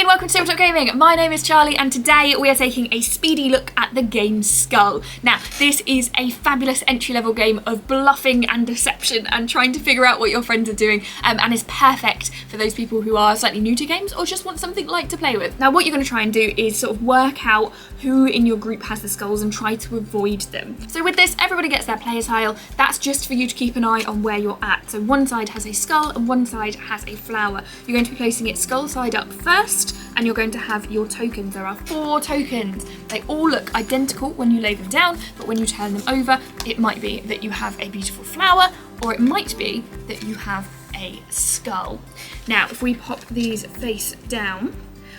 and welcome to Tabletop Gaming. My name is Charlie and today we are taking a speedy look at the game Skull. Now, this is a fabulous entry-level game of bluffing and deception and trying to figure out what your friends are doing, and is perfect for those people who are slightly new to games or just want something light to play with. Now, what you're going to try and do is sort of work out who in your group has the skulls and try to avoid them. So with this, everybody gets their player tile. That's just for you to keep an eye on where you're at. So one side has a skull and one side has a flower. You're going to be placing it skull side up first, and you're going to have your tokens. There are 4 tokens. They all look identical when you lay them down, but when you turn them over, it might be that you have a beautiful flower, or it might be that you have a skull. Now, if we pop these face down,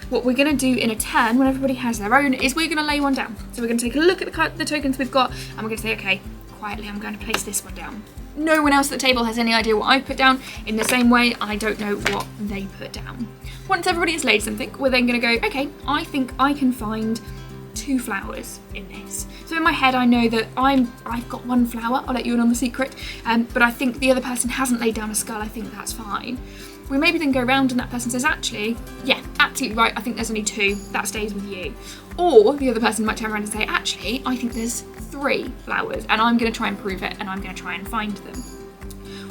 what we're going to do in a turn, when everybody has their own, is we're going to lay one down. So we're going to take a look at the tokens we've got, and we're going to say, okay, quietly, I'm going to place this one down. No one else at the table has any idea what I put down. In the same way, I don't know what they put down. Once everybody has laid something, we're then going to go, okay, I think I can find 2 flowers in this. So in my head, I know that I've got 1 flower. I'll let you in on the secret. But I think the other person hasn't laid down a skull. I think that's fine. We maybe then go around and that person says, actually, yeah, absolutely right. I think there's only 2. That stays with you. Or the other person might turn around and say, actually, I think there's 3 flowers and I'm going to try and prove it and I'm going to try and find them.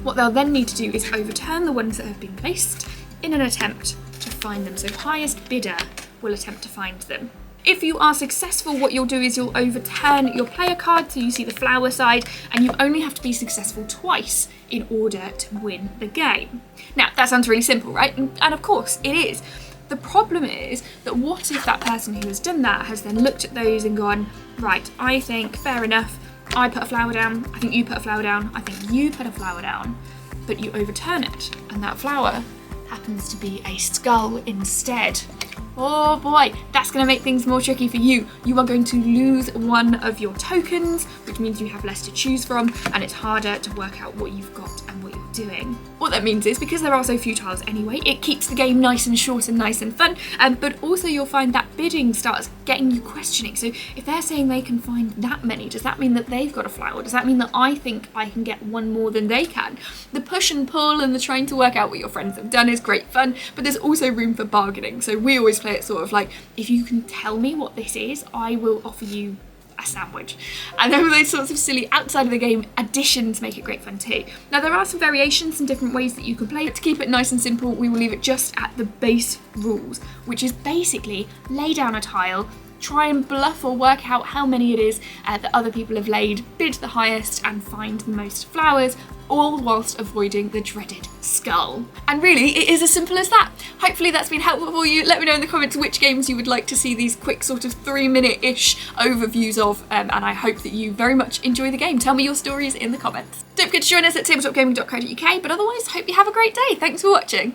What they'll then need to do is overturn the ones that have been placed in an attempt to find them. So highest bidder will attempt to find them. If you are successful, what you'll do is you'll overturn your player card so you see the flower side, and you only have to be successful twice in order to win the game. Now, that sounds really simple, right? And of course, it is. The problem is that what if that person who has done that has then looked at those and gone, right, I think, fair enough, I put a flower down, I think you put a flower down, I think you put a flower down, but you overturn it, and that flower happens to be a skull instead. Oh boy, that's going to make things more tricky for you. You are going to lose one of your tokens, which means you have less to choose from, and it's harder to work out what you've got and what you're doing. What that means is, because there are so few tiles anyway, it keeps the game nice and short and nice and fun, but also you'll find that bidding starts getting you questioning. So if they're saying they can find that many, does that mean that they've got a flower? Does that mean that I think I can get one more than they can? The push and pull and the trying to work out what your friends have done is great fun, but there's also room for bargaining. So we always play it sort of like, if you can tell me what this is, I will offer you a sandwich. And all those sorts of silly outside of the game additions make it great fun too. Now, there are some variations, some different ways that you can play it. To keep it nice and simple, we will leave it just at the base rules, which is basically lay down a tile, try and bluff or work out how many it is that other people have laid, bid the highest and find the most flowers, all whilst avoiding the dreaded skull. And really, it is as simple as that. Hopefully that's been helpful for you. Let me know in the comments which games you would like to see these quick sort of 3-minute-ish overviews of, and I hope that you very much enjoy the game. Tell me your stories in the comments. Don't forget to join us at tabletopgaming.co.uk, but otherwise, hope you have a great day. Thanks for watching.